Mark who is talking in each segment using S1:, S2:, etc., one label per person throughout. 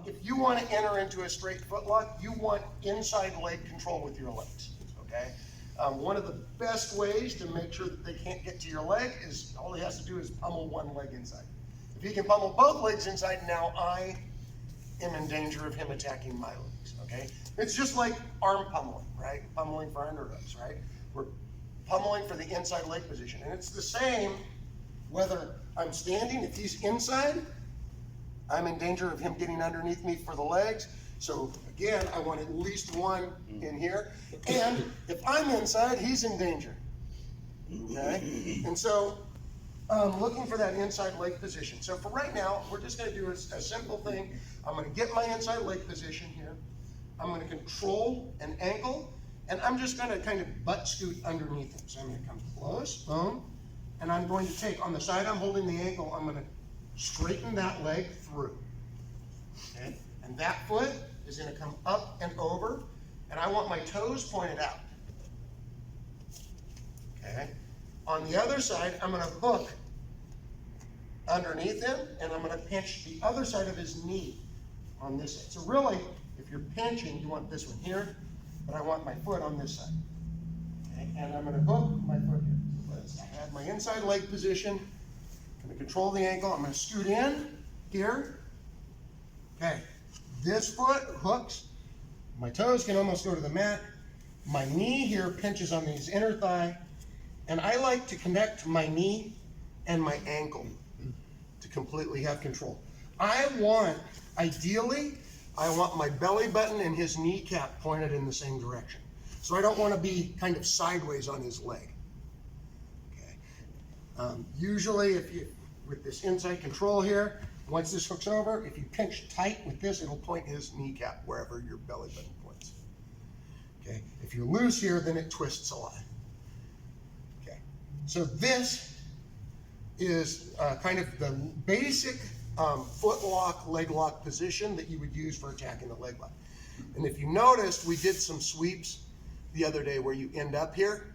S1: If you want to enter into a straight footlock, you want inside leg control with your legs, okay? One of the best ways to make sure that they can't get to your leg is all he has to do is pummel one leg inside. If he can pummel both legs inside, now I am in danger of him attacking my legs, okay? It's just like arm pummeling, right? Pummeling for underhooks, right? We're pummeling for the inside leg position. And it's the same whether I'm standing, if he's inside, I'm in danger of him getting underneath me for the legs. So again, I want at least one in here. And if I'm inside, he's in danger, okay? And so looking for that inside leg position. So for right now, we're just gonna do a simple thing. I'm gonna get my inside leg position here. I'm gonna control an ankle, and I'm just gonna kind of butt scoot underneath him. So I'm gonna come close, boom, and I'm going to take, on the side I'm holding the ankle, I'm gonna straighten that leg through, okay? And that foot is gonna come up and over, and I want my toes pointed out, okay? On the other side, I'm gonna hook underneath him, and I'm gonna pinch the other side of his knee on this side. So really, if you're pinching, you want this one here, but I want my foot on this side, okay? And I'm gonna hook my foot here. I have my inside leg position. I'm gonna control the ankle. I'm gonna scoot in here. Okay, this foot hooks. My toes can almost go to the mat. My knee here pinches on his inner thigh. And I like to connect my knee and my ankle to completely have control. Ideally, I want my belly button and his kneecap pointed in the same direction. So I don't want to be kind of sideways on his leg. Usually, with this inside control here, once this hooks over, if you pinch tight with this, it'll point his kneecap wherever your belly button points. Okay, if you're loose here, then it twists a lot. Okay, so this is kind of the basic foot lock, leg lock position that you would use for attacking the leg lock. And if you noticed, we did some sweeps the other day where you end up here.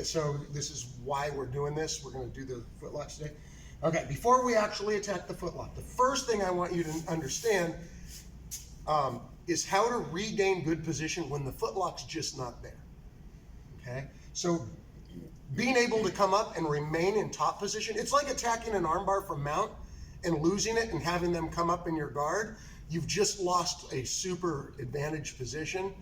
S1: So this is why we're doing this. We're going to do the footlocks today. Okay, before we actually attack the footlock, the first thing I want you to understand is how to regain good position when the footlock's just not there. Okay, so being able to come up and remain in top position, it's like attacking an armbar from mount and losing it and having them come up in your guard. You've just lost a super advantaged position.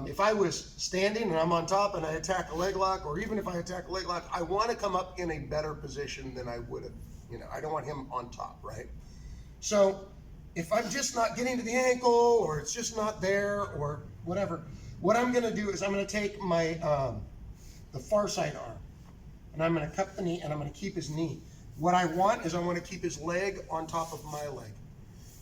S1: If I was standing and I'm on top and I attack a leg lock, or even if I attack a leg lock, I want to come up in a better position than I would have. You know, I don't want him on top, right? So if I'm just not getting to the ankle, or it's just not there, or whatever, what I'm going to do is I'm going to take my the far side arm, and I'm going to cup the knee, and I'm going to keep his knee. What I want is I want to keep his leg on top of my leg.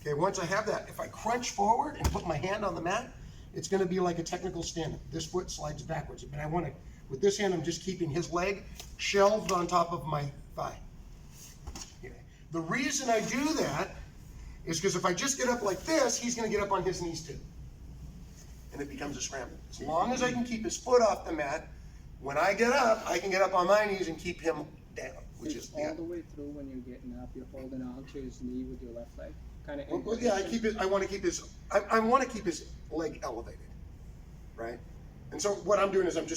S1: Okay, once I have that, if I crunch forward and put my hand on the mat, it's going to be like a technical stand-up. This foot slides backwards, but I want to, with this hand, I'm just keeping his leg shelved on top of my thigh. Okay. The reason I do that is because if I just get up like this, he's going to get up on his knees too. And it becomes a scramble. As long as I can keep his foot off the mat, when I get up, I can get up on my knees and keep him down. Which is
S2: all the way through when you're getting up, you're holding on to his knee with your left leg. Kind of.
S1: Well, yeah, I want to keep his leg elevated, right? And so what I'm doing is I'm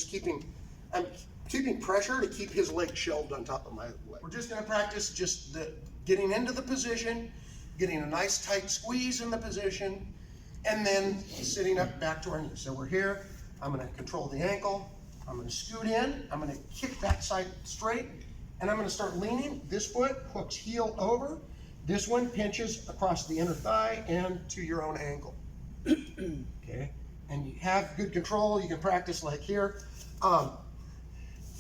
S1: keeping pressure to keep his leg shelved on top of my leg. We're just going to practice just getting into the position, getting a nice tight squeeze in the position, and then sitting up back to our knees. So we're here. I'm going to control the ankle. I'm going to scoot in. I'm going to kick that side straight, and I'm going to start leaning. This foot hooks heel over. This one pinches across the inner thigh and to your own ankle. Okay, and you have good control. You can practice like here.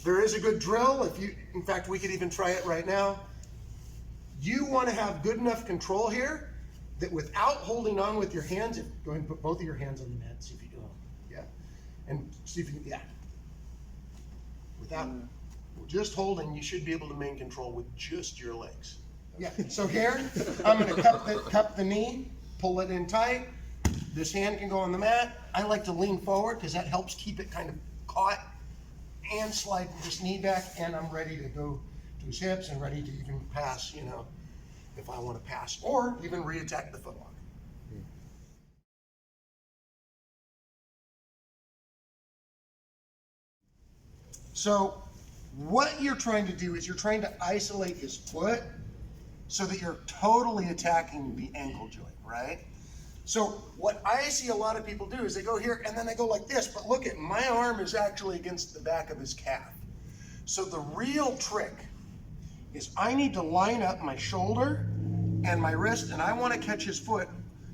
S1: There is a good drill. In fact, we could even try it right now. You want to have good enough control here that without holding on with your hands, go ahead and put both of your hands on the mat. See if you do it. Yeah, and see if you can. Yeah. Without just holding, you should be able to maintain control with just your legs. Yeah, so here, I'm going to cup the knee, pull it in tight. This hand can go on the mat. I like to lean forward because that helps keep it kind of caught, and slide this knee back, and I'm ready to go to his hips and ready to even pass, you know. if I want to pass, or even re-attack the footlock. So what you're trying to do is you're trying to isolate his foot so that you're totally attacking the ankle joint, right? So what I see a lot of people do is they go here and then they go like this, but look at, my arm is actually against the back of his calf. So the real trick is I need to line up my shoulder and my wrist, and I want to catch his foot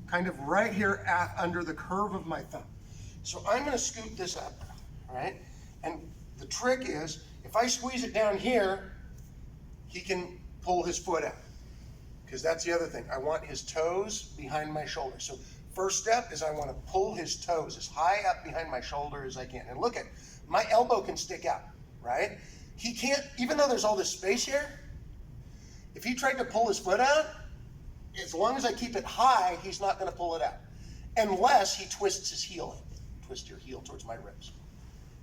S1: kind of right here under the curve of my thumb. So I'm going to scoot this up, all right? And the trick is, if I squeeze it down here, he can pull his foot out. Because that's the other thing. I want his toes behind my shoulder. So first step is I want to pull his toes as high up behind my shoulder as I can. And look at, my elbow can stick out, right? He can't, even though there's all this space here, if he tried to pull his foot out, as long as I keep it high, he's not going to pull it out. Unless he twists his heel in. Twist your heel towards my ribs.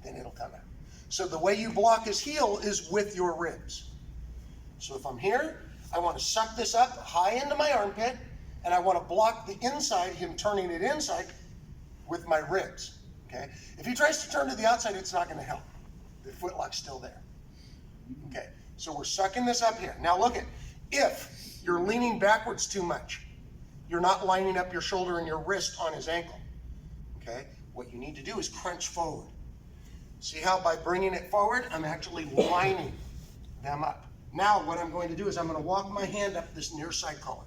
S1: Then it'll come out. So the way you block his heel is with your ribs. So if I'm here, I want to suck this up high into my armpit, and I want to block the inside, him turning it inside, with my ribs, okay? If he tries to turn to the outside, it's not going to help. The footlock's still there, okay? So we're sucking this up here. Now look at, if you're leaning backwards too much, you're not lining up your shoulder and your wrist on his ankle, okay? What you need to do is crunch forward. See how by bringing it forward, I'm actually lining them up. Now what I'm going to do is I'm going to walk my hand up this near side collar.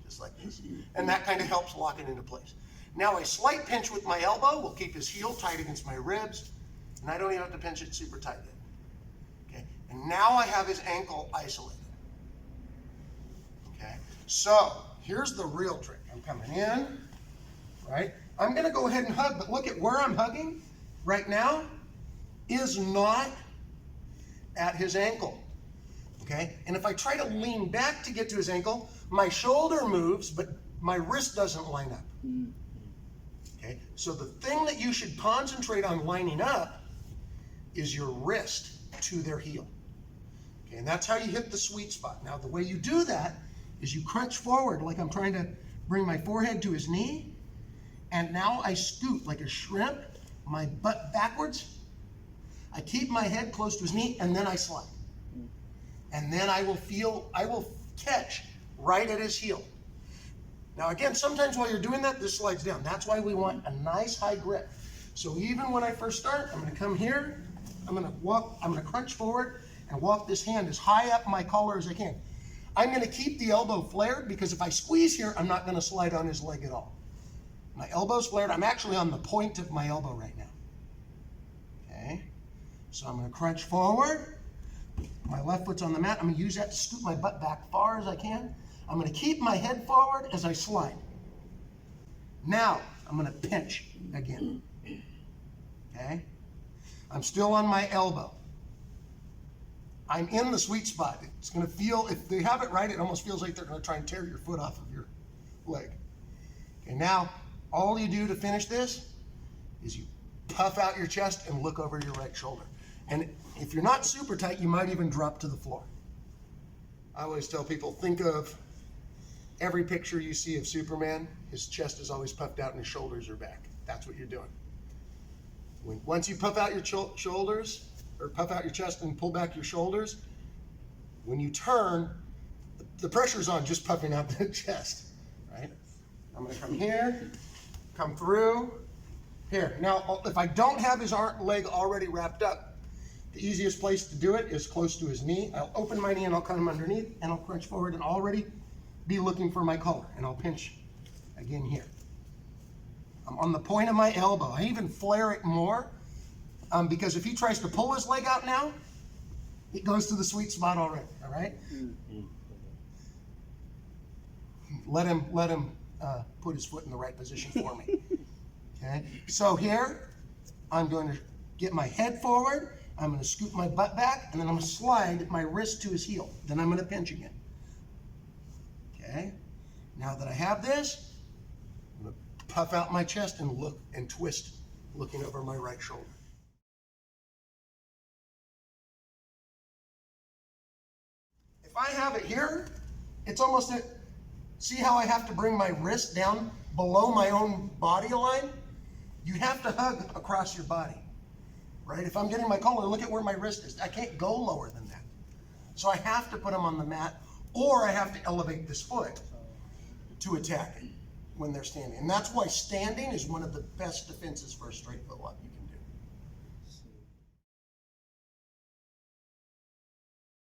S1: Just like this. And that kind of helps lock it into place. Now a slight pinch with my elbow will keep his heel tight against my ribs, and I don't even have to pinch it super tight yet. Okay? And now I have his ankle isolated. Okay? So here's the real trick. I'm coming in, right? I'm going to go ahead and hug, but look at where I'm hugging right now is not at his ankle, okay? And if I try to lean back to get to his ankle, my shoulder moves, but my wrist doesn't line up, okay? So the thing that you should concentrate on lining up is your wrist to their heel, okay? And that's how you hit the sweet spot. Now, the way you do that is you crunch forward like I'm trying to bring my forehead to his knee, and now I scoot like a shrimp, my butt backwards. I keep my head close to his knee, and then I slide. And then I will catch right at his heel. Now again, sometimes while you're doing that, this slides down. That's why we want a nice high grip. So even when I first start, I'm gonna come here, I'm gonna crunch forward and walk this hand as high up my collar as I can. I'm gonna keep the elbow flared, because if I squeeze here, I'm not gonna slide on his leg at all. My elbow's flared. I'm actually on the point of my elbow right now. Okay? So I'm going to crunch forward. My left foot's on the mat. I'm going to use that to scoot my butt back far as I can. I'm going to keep my head forward as I slide. Now, I'm going to pinch again. Okay? I'm still on my elbow. I'm in the sweet spot. It's going to feel, if they have it right, it almost feels like they're going to try and tear your foot off of your leg. Okay, now, all you do to finish this is you puff out your chest and look over your right shoulder. And if you're not super tight, you might even drop to the floor. I always tell people, think of every picture you see of Superman, his chest is always puffed out and his shoulders are back. That's what you're doing. Once you puff out your shoulders, or puff out your chest and pull back your shoulders, when you turn, the pressure's on just puffing out the chest, right? I'm gonna come here, come through, here. Now, if I don't have his leg already wrapped up, the easiest place to do it is close to his knee. I'll open my knee and I'll come underneath and I'll crunch forward and already be looking for my collar, and I'll pinch again here. I'm on the point of my elbow. I even flare it more because if he tries to pull his leg out now, it goes to the sweet spot already, all right? Let him put his foot in the right position for me. Okay, so here, I'm going to get my head forward, I'm going to scoot my butt back, and then I'm going to slide my wrist to his heel. Then I'm going to pinch again. Okay, now that I have this, I'm going to puff out my chest and look and twist, looking over my right shoulder. If I have it here, It's almost, see how I have to bring my wrist down below my own body line? You have to hug across your body, right? If I'm getting my collar, look at where my wrist is. I can't go lower than that. So I have to put them on the mat, or I have to elevate this foot to attack it when they're standing. And that's why standing is one of the best defenses for a straight footlock you can